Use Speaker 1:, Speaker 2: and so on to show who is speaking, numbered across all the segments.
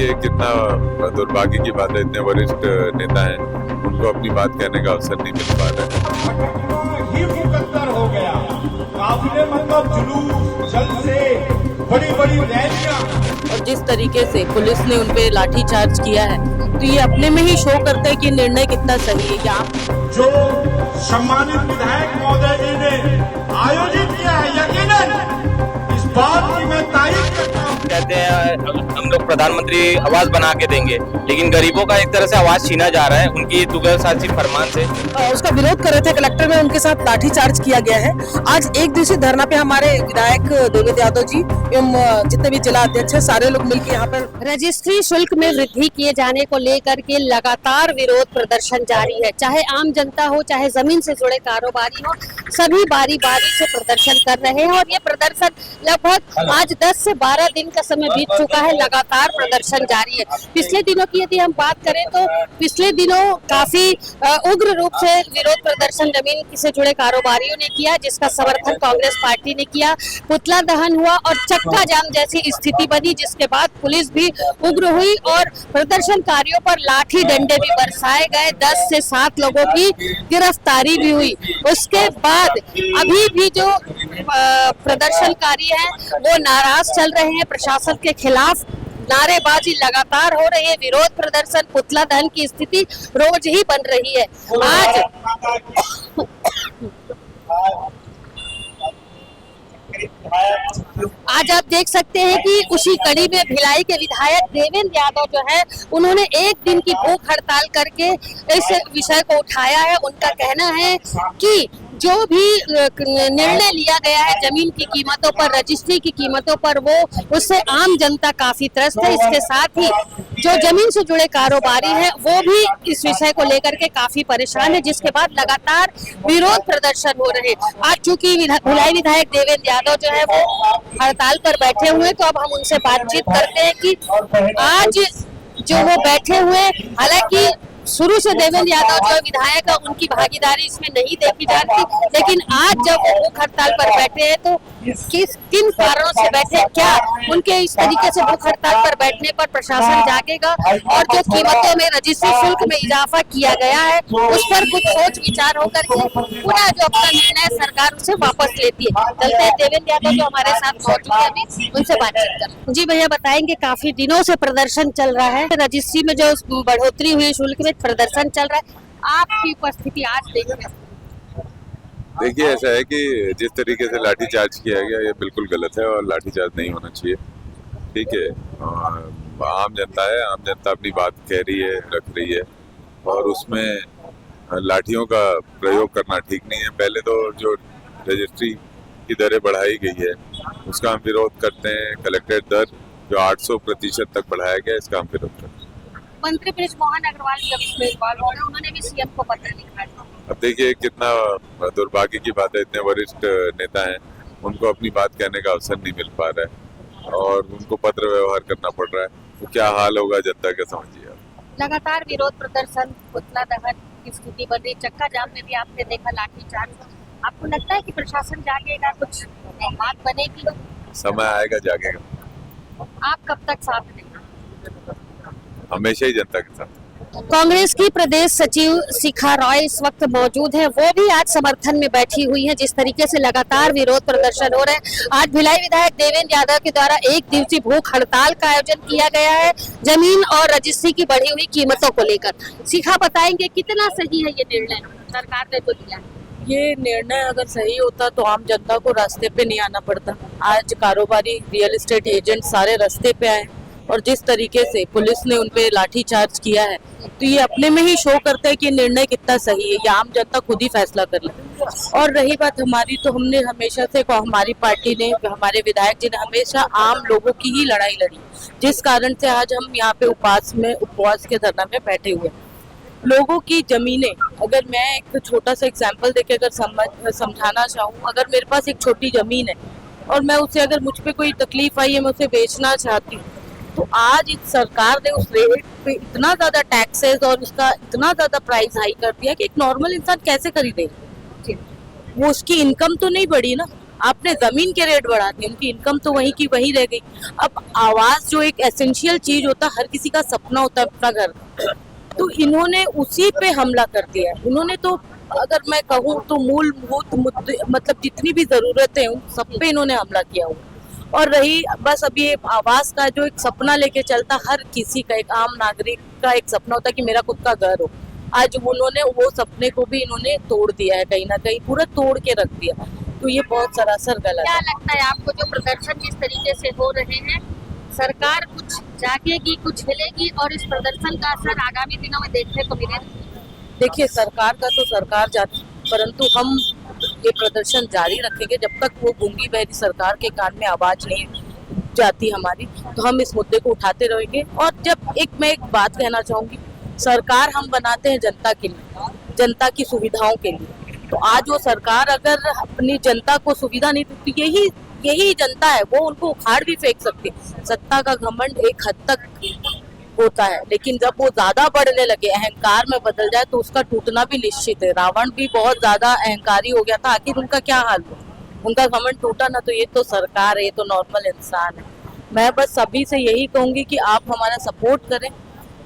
Speaker 1: देखिए कितना दुर्भाग्य की बात है, इतने वरिष्ठ नेता हैं, उनको अपनी बात कहने का अवसर नहीं मिल पा रहा है।
Speaker 2: ही मुकद्दर हो गया, काफिले मतलब जुलूस, जलसे, बड़ी बड़ी रैलियां।
Speaker 3: और जिस तरीके से पुलिस ने उनपे लाठीचार्ज किया है, तो ये अपने में ही शो करता है कि निर्णय कितना सही है। यहाँ
Speaker 2: जो सम्मानित विधायक महोदय जी ने आयोजित किया है, यकीनन इस बात की मैं तारीफ करता हूँ।
Speaker 4: कहते हैं हम लोग प्रधानमंत्री आवास बना के देंगे, लेकिन गरीबों का एक तरह से आवाज छीना जा रहा है उनकी तुगलसाजी फरमान से।
Speaker 3: उसका विरोध कर रहे थे कलेक्टर में, उनके साथ लाठीचार्ज किया गया है। आज एक दिवसीय धरना पे हमारे विधायक देवेंद्र यादव जी एवं जितने भी जिला अध्यक्ष हैं, सारे लोग मिलकर यहाँ पर रजिस्ट्री शुल्क में वृद्धि किए जाने को लेकर के लगातार विरोध प्रदर्शन जारी है। चाहे आम जनता हो, चाहे जमीन से जुड़े कारोबारी हो, सभी बारी बारी से प्रदर्शन कर रहे हैं। और ये प्रदर्शन लगभग आज 10 से 12 दिन का समय बीत चुका है, लगातार प्रदर्शन जारी है। पिछले दिनों की यदि हम बात करें तो पिछले दिनों काफी उग्र रूप से विरोध प्रदर्शन जमीन से जुड़े कारोबारियों ने किया, जिसका समर्थन कांग्रेस पार्टी ने किया। पुतला दहन हुआ और चक्का जाम जैसी स्थिति बनी, जिसके बाद पुलिस भी उग्र हुई और प्रदर्शनकारियों पर लाठी डंडे भी बरसाए गए। 10 से 7 लोगों की गिरफ्तारी भी हुई। उसके बाद अभी भी जो प्रदर्शनकारी हैं वो नाराज चल रहे हैं, प्रशासन के खिलाफ नारेबाजी लगातार हो रही है। विरोध प्रदर्शन, पुतला दहन की स्थिति रोज ही बन रही है। आज आप देख सकते हैं कि उसी कड़ी में भिलाई के विधायक देवेंद्र यादव जो है, उन्होंने एक दिन की भूख हड़ताल करके इस विषय को उठाया है। उनका कहना है कि जो भी निर्णय लिया गया है जमीन की कीमतों पर, रजिस्ट्री की कीमतों पर, वो उससे आम जनता काफी त्रस्त है। इसके साथ ही जो जमीन से जुड़े कारोबारी हैं वो भी इस विषय को लेकर के काफी परेशान है, जिसके बाद लगातार विरोध प्रदर्शन हो रहे हैं। आज चूंकि भिलाई विधायक देवेंद्र यादव जो है वो हड़ताल पर बैठे हुए, तो अब हम उनसे बातचीत करते हैं कि आज जो वो बैठे हुए, हालांकि शुरू से देवेंद्र यादव जो विधायक है उनकी भागीदारी इसमें नहीं देखी जाती, लेकिन आज जब वो भूख हड़ताल पर बैठे हैं तो किन कारणों से बैठे, क्या उनके इस तरीके से भूख हड़ताल पर बैठने पर प्रशासन जागेगा और जो कीमतों में, रजिस्ट्री शुल्क में इजाफा किया गया है उस पर कुछ सोच विचार होकर के पुनः जो अपना निर्णय सरकार उसे वापस लेती है। चलते हैं देवेंद्र यादव जो हमारे साथ मौजूद है, अभी उनसे बातचीत कर। जी भैया बताएंगे, काफी दिनों से प्रदर्शन चल रहा है, रजिस्ट्री में जो बढ़ोतरी हुई शुल्क में प्रदर्शन चल रहा है, आपकी उपस्थिति आज
Speaker 1: देखिए ऐसा है कि जिस तरीके से लाठीचार्ज किया गया ये बिल्कुल गलत है और लाठीचार्ज नहीं होना चाहिए। ठीक है, आम जनता है, आम जनता अपनी बात कह रही है, रख रही है और उसमें लाठियों का प्रयोग करना ठीक नहीं है। पहले तो जो रजिस्ट्री की दरें बढ़ाई गई है उसका हम विरोध करते हैं। कलेक्टेड दर जो 800% तक बढ़ाया गया, इसका हम विरोध करते हैं।
Speaker 3: मंत्री बृजमोहन अग्रवाल जब इसमें इन्वॉल्व हो रहे, उन्होंने भी सीएम को पत्र लिखा है।
Speaker 1: अब देखिए कितना दुर्भाग्य की बात है, इतने वरिष्ठ नेता हैं, उनको अपनी बात कहने का अवसर नहीं मिल पा रहा है और उनको पत्र व्यवहार करना पड़ रहा है। तो क्या हाल होगा जनता का, समझिए आप।
Speaker 3: लगातार विरोध प्रदर्शन, पुतला दहन की स्थिति बन रही, चक्का जाम में भी आपने देखा लाठीचार्ज। आपको लगता है कि प्रशासन जागेगा, कुछ बात बनेगी?
Speaker 1: समय आएगा, जागेगा।
Speaker 3: आप कब तक साथ देंगे?
Speaker 1: हमेशा ही जनता के साथ।
Speaker 3: कांग्रेस की प्रदेश सचिव शिखा रॉय इस वक्त मौजूद है, वो भी आज समर्थन में बैठी हुई है। जिस तरीके से लगातार विरोध प्रदर्शन हो रहे हैं, आज भिलाई विधायक देवेंद्र यादव के द्वारा एक दिवसीय भूख हड़ताल का आयोजन किया गया है जमीन और रजिस्ट्री की बढ़ी हुई कीमतों को लेकर। शिखा बताएंगे कितना सही है ये निर्णय सरकार ने जो लिया?
Speaker 5: ये निर्णय अगर सही होता तो आम जनता को रास्ते पे नहीं आना पड़ता। आज कारोबारी, रियल एस्टेट एजेंट सारे रास्ते पे आए और जिस तरीके से पुलिस ने उनपे लाठीचार्ज किया है, तो ये अपने में ही शो करता है कि निर्णय कितना सही है। ये आम जनता खुद ही फैसला कर ले। और रही बात हमारी, तो हमने हमेशा से, हमारी पार्टी ने, हमारे विधायक जी ने हमेशा आम लोगों की ही लड़ाई लड़ी, जिस कारण से आज हम यहाँ पे उपवास के धरना में बैठे हुए। लोगों की जमीनें, अगर मैं एक छोटा सा एग्जाम्पल देके अगर समझाना चाहूँ, अगर मेरे पास एक छोटी जमीन है और मैं उसे, अगर मुझ पे कोई तकलीफ आई है, मैं उसे बेचना चाहती हूँ, तो आज इस सरकार ने उस रेट पे इतना ज्यादा टैक्सेस और उसका इतना ज्यादा प्राइस हाई कर दिया कि एक नॉर्मल इंसान कैसे खरीदेगा? वो उसकी इनकम तो नहीं बढ़ी ना, आपने जमीन के रेट बढ़ा दिए, उनकी इनकम तो वहीं की वहीं रह गई। अब आवास जो एक एसेंशियल चीज होता है, हर किसी का सपना होता है अपना घर, तो इन्होंने उसी पे हमला कर दिया है। इन्होंने तो अगर मैं कहूँ तो मूलभूत मुद्दे मतलब जितनी भी जरूरतें हैं उन सब पे इन्होंने हमला किया हुआ। और रही बस अभी ये आवास का जो एक सपना लेके चलता, हर किसी का, एक आम नागरिक का एक सपना होता है कि मेरा खुद का घर हो। आज उन्होंने वो सपने को भी इन्होंने तोड़ दिया है, कहीं ना कहीं पूरा तोड़ के रख दिया। तो ये बहुत सरासर गलत
Speaker 3: क्या
Speaker 5: है।
Speaker 3: लगता है आपको, जो प्रदर्शन जिस तरीके से हो रहे हैं, सरकार कुछ जागेगी, कुछ हिलेगी और इस प्रदर्शन का असर आगामी दिनों में देखने को मिलेगा?
Speaker 5: देखिए, सरकार का तो सरकार जाती, परंतु हम ये प्रदर्शन जारी रखेंगे जब तक वो गूंगी बहरी सरकार के कान में आवाज नहीं जाती हमारी, तो हम इस मुद्दे को उठाते रहेंगे। और जब मैं एक बात कहना चाहूंगी, सरकार हम बनाते हैं जनता के लिए, जनता की सुविधाओं के लिए। तो आज वो सरकार अगर अपनी जनता को सुविधा नहीं देती, यही जनता है, वो उनको उखाड़ भी फेंक सकती है। सत्ता का घमंड एक हद तक होता है, लेकिन जब वो ज्यादा बढ़ने लगे, अहंकार में बदल जाए, तो उसका टूटना भी निश्चित है। रावण भी बहुत ज्यादा अहंकारी हो गया था, आखिर उनका क्या हाल हुआ? उनका घमंड टूटा ना। तो ये तो सरकार है, ये तो नॉर्मल इंसान है। मैं बस सभी से यही कहूंगी कि आप हमारा सपोर्ट करें,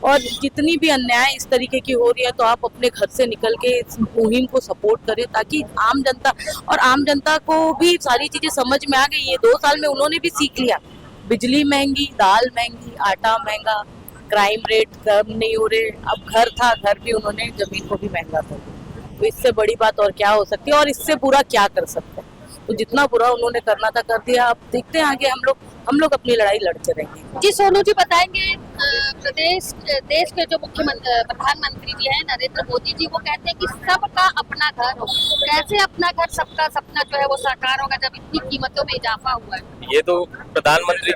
Speaker 5: और जितनी भी अन्याय इस तरीके की हो रही है, तो आप अपने घर से निकल के इस मुहिम को सपोर्ट करें, ताकि आम जनता को भी सारी चीजें समझ में आ गई। ये 2 साल में उन्होंने भी सीख लिया, बिजली महंगी, दाल महंगी, आटा महंगा, क्राइम रेट कम नहीं हो रहे। अब घर भी उन्होंने जमीन को भी महंगा कर दिया। तो इससे बड़ी बात और क्या हो सकती है, और इससे बुरा क्या कर सकते हैं? तो जितना बुरा उन्होंने करना था कर दिया। अब देखते हैं आगे हम लोग अपनी लड़ाई लड़ते रहेंगे।
Speaker 3: जी सोनू जी, बताएंगे देश के जो प्रधानमंत्री जी हैं नरेंद्र मोदी जी, वो कहते हैं कि सबका अपना घर हो। कैसे अपना घर, सबका सपना जो है वो साकार होगा जब इतनी कीमतों में इजाफा हुआ है?
Speaker 4: ये तो प्रधानमंत्री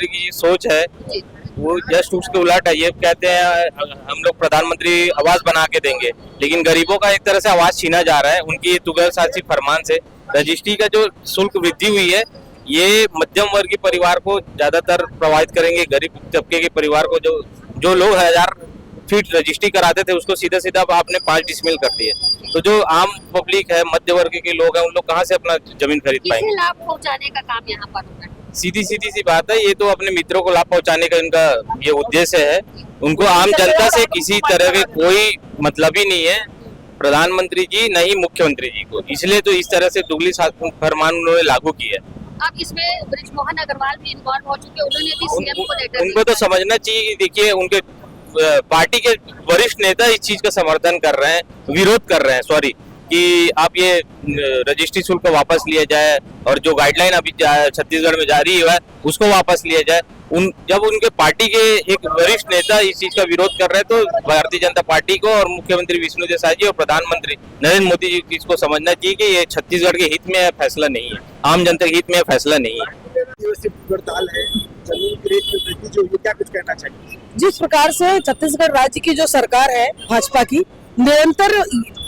Speaker 4: की सोच है,
Speaker 3: जी।
Speaker 4: वो जस्ट उसके उलट है। ये कहते हैं हम लोग प्रधानमंत्री आवास बना के देंगे, लेकिन गरीबों का एक तरह से आवाज छीना जा रहा है। उनकी तुगलकशाही फरमान से रजिस्ट्री का जो शुल्क वृद्धि हुई है, ये मध्यम वर्गीय परिवार को ज्यादातर प्रभावित करेंगे। गरीब तबके के परिवार को जो लोग 1000 फीट रजिस्ट्री कराते थे, उसको सीधा सीधा आपने 5 डिसमिल कर दिए। तो जो आम पब्लिक है, मध्य वर्ग के लोग हैं, उन लोग कहाँ से अपना जमीन खरीद पाएंगे?
Speaker 3: किसे लाभ पहुंचाने का काम यहाँ पर होगा?
Speaker 4: सीधी सी बात है, ये तो अपने मित्रों को लाभ पहुंचाने का इनका ये उद्देश्य है। उनको आम जनता से किसी तरह के कोई मतलब ही नहीं है, प्रधानमंत्री जी नहीं मुख्यमंत्री जी को। इसलिए तो इस तरह से तुगलकी फरमान उन्होंने लागू किया है।
Speaker 3: अब इसमें बृजमोहन अग्रवाल भी इन्वॉल्व हो चुके हैं, उन्होंने भी सीएम को लेटर
Speaker 4: उनको तो समझना चाहिए कि देखिए, उनके पार्टी के वरिष्ठ नेता इस चीज का समर्थन कर रहे हैं, विरोध कर रहे हैं, सॉरी, कि आप ये रजिस्ट्री शुल्क वापस लिया जाए, और जो गाइडलाइन अभी छत्तीसगढ़ में जारी हुआ है उसको वापस लिया जाए। जब उनके पार्टी के एक वरिष्ठ नेता इस चीज का विरोध कर रहे हैं, तो भारतीय जनता पार्टी को और मुख्यमंत्री विष्णु देसाई जी और प्रधानमंत्री नरेंद्र मोदी जी को इसको समझना चाहिए कि ये छत्तीसगढ़ के हित में फैसला नहीं है, आम जनता के हित में फैसला नहीं है।
Speaker 6: हड़ताल है, जमीन के रेट में वृद्धि जो हुई, क्या कुछ कहना चाहिए?
Speaker 7: जिस प्रकार से छत्तीसगढ़ राज्य की जो सरकार है भाजपा की, निरंतर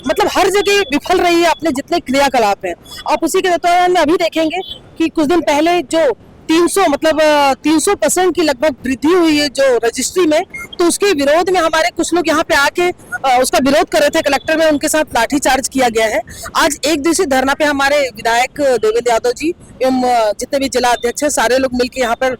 Speaker 7: मतलब हर जगह विफल रही है अपने जितने क्रियाकलाप हैं। आप उसी के दौरान में अभी देखेंगे कि कुछ दिन पहले जो 300% की लगभग वृद्धि हुई है जो रजिस्ट्री में, तो उसके विरोध में हमारे कुछ लोग यहाँ पे आके उसका विरोध कर रहे थे। कलेक्टर में उनके साथ लाठीचार्ज किया गया है। आज एक दिवसीय धरना पे हमारे विधायक देवेंद्र यादव जी एवं जितने भी जिला अध्यक्ष हैं, सारे लोग मिलकर यहाँ पर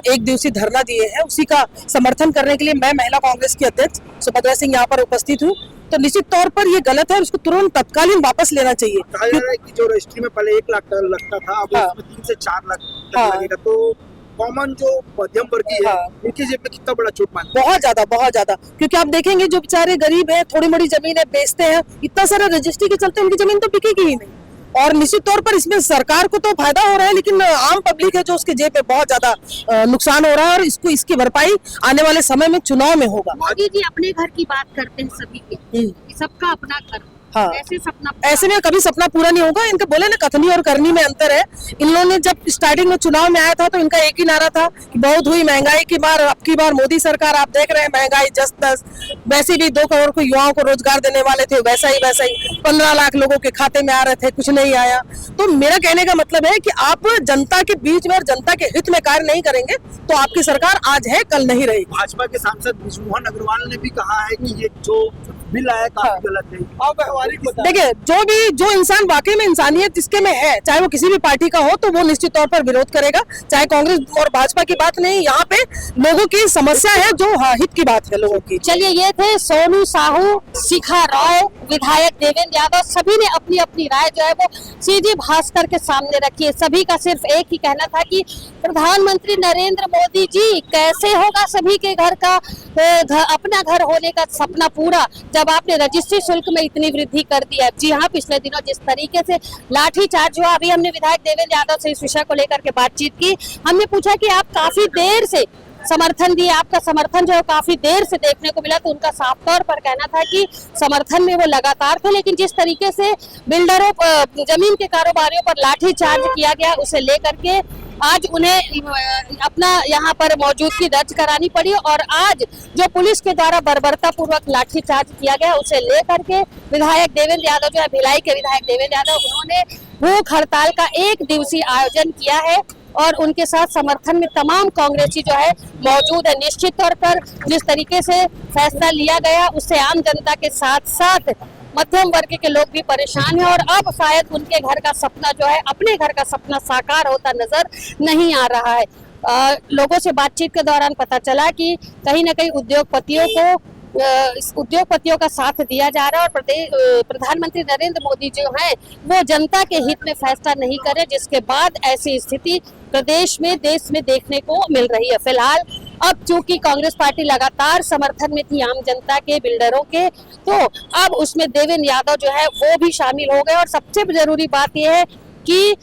Speaker 7: एक दिवसीय धरना दिए हैं। उसी का समर्थन करने के लिए मैं महिला कांग्रेस की अध्यक्ष सुभद्रा सिंह यहाँ पर उपस्थित हूँ। तो निश्चित तौर पर ये गलत है और उसको तुरंत तत्कालीन वापस लेना चाहिए।
Speaker 6: कहा जा रहा है कि जो रजिस्ट्री में पहले 1 लाख लगता था, अब
Speaker 7: हाँ।
Speaker 6: उसमें 3 से 4 लाख
Speaker 7: हाँ।
Speaker 6: लगेगा। तो कॉमन जो मध्यम वर्गीय है,
Speaker 7: हाँ।
Speaker 6: उनकी जेब में कितना बड़ा चोट मानते
Speaker 7: बहुत ज्यादा, क्योंकि आप देखेंगे जो बेचारे गरीब हैं, थोड़ी मोड़ी जमीन है बेचते हैं, इतना सारा रजिस्ट्री के चलते उनकी जमीन तो बिकेगी ही नहीं। और निश्चित तौर पर इसमें सरकार को तो फायदा हो रहा है, लेकिन आम पब्लिक है जो उसके जेब पे बहुत ज्यादा नुकसान हो रहा है, और इसकी भरपाई आने वाले समय में चुनाव में होगा।
Speaker 3: मोदी जी अपने घर की बात करते हैं सभी की, सबका अपना घर।
Speaker 7: हाँ।
Speaker 3: ऐसे सपना
Speaker 7: ऐसे में कभी सपना पूरा नहीं होगा। इनके बोले ना, कथनी और करनी में अंतर है। इन लोगों ने जब स्टार्टिंग में चुनाव में आया था तो इनका एक ही नारा था कि बहुत हुई महंगाई की मार, अब की बार मोदी सरकार। आप देख रहे हैं महंगाई जस तस। वैसे भी 2 करोड़ को युवाओं को रोजगार देने वाले थे, वैसा ही 15 लाख लोगों के खाते में आ रहे थे, कुछ नहीं आया। तो मेरा कहने का मतलब है कि आप जनता के बीच में और जनता के हित में कार्य नहीं करेंगे तो आपकी सरकार आज है कल नहीं रहेगी।
Speaker 6: भाजपा के सांसद बृजमोहन अग्रवाल ने भी कहा है कि ये जो बिल आया काफी गलत है, अव्यवहारिक
Speaker 7: देखिए जो इंसान वाकई में इंसानियत जिसके में है, चाहे वो किसी भी पार्टी का हो, तो वो निश्चित तौर पर विरोध करेगा। चाहे कांग्रेस और भाजपा की बात नहीं, यहाँ पे लोगों की समस्या है जो हित की बात है लोगों की।
Speaker 3: चलिए, ये थे सोनू साहू, शिखा रॉय, विधायक देवेंद्र यादव। सभी ने अपनी अपनी राय जो है वो सीधी भास्कर के सामने रखी है। सभी का सिर्फ एक ही कहना था कि प्रधानमंत्री नरेंद्र मोदी जी, कैसे होगा सभी के घर का अपना घर होने का सपना पूरा, जब आपने रजिस्ट्री शुल्क में इतनी वृद्धि कर दी है। जी हाँ, पिछले दिनों जिस तरीके से लाठीचार्ज हुआ, अभी हमने विधायक देवेंद्र यादव से इस विषय को लेकर के बातचीत की। हमने पूछा कि आप काफी देर से समर्थन दिए, आपका समर्थन जो है काफी देर से देखने को मिला, तो उनका साफ तौर पर कहना था कि समर्थन में वो लगातार थे, लेकिन जिस तरीके से बिल्डरों, जमीन के कारोबारियों पर लाठीचार्ज किया गया, उसे लेकर के आज उन्हें अपना यहाँ पर मौजूदगी दर्ज करानी पड़ी। और आज जो पुलिस के द्वारा बर्बरता पूर्वक लाठीचार्ज किया गया, उसे लेकर के विधायक देवेंद्र यादव जो है, भिलाई के विधायक देवेंद्र यादव, उन्होंने भूख हड़ताल का 1 दिवसीय आयोजन किया है और उनके साथ समर्थन में तमाम कांग्रेसी जो है मौजूद है। निश्चित तौर पर जिस तरीके से फैसला लिया गया, उससे आम जनता के साथ साथ मध्यम वर्ग के लोग भी परेशान हैं और अब शायद उनके घर का सपना जो है, अपने घर का सपना साकार होता नजर नहीं आ रहा है। लोगों से बातचीत के दौरान पता चला कि कहीं ना कहीं उद्योगपतियों का साथ दिया जा रहा है और प्रधानमंत्री नरेंद्र मोदी जो हैं वो जनता के हित में फैसला नहीं करे, जिसके बाद ऐसी स्थिति प्रदेश में, देश में देखने को मिल रही है। फिलहाल अब चूंकि कांग्रेस पार्टी लगातार समर्थन में थी आम जनता के, बिल्डरों के, तो अब उसमें देवेंद्र यादव जो है वो भी शामिल हो गए। और सबसे जरूरी बात यह है कि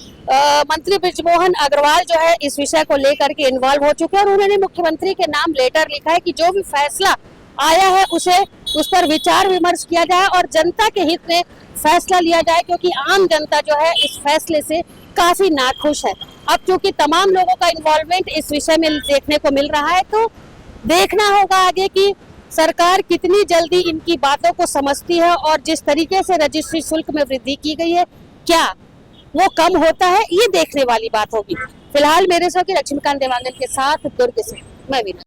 Speaker 3: मंत्री बृजमोहन अग्रवाल जो है इस विषय को लेकर के इन्वॉल्व हो चुके हैं और उन्होंने मुख्यमंत्री के नाम लेटर लिखा है कि जो भी फैसला आया है उस पर विचार विमर्श किया जाए और जनता के हित में फैसला लिया जाए, क्योंकि आम जनता जो है इस फैसले से काफी नाखुश है। अब चूंकि तमाम लोगों का इन्वॉल्वमेंट इस विषय में देखने को मिल रहा है, तो देखना होगा आगे कि सरकार कितनी जल्दी इनकी बातों को समझती है और जिस तरीके से रजिस्ट्री शुल्क में वृद्धि की गई है, क्या वो कम होता है, ये देखने वाली बात होगी। फिलहाल मेरे साथ लक्ष्मीकांत देवांगन के साथ दुर्ग से मैं भी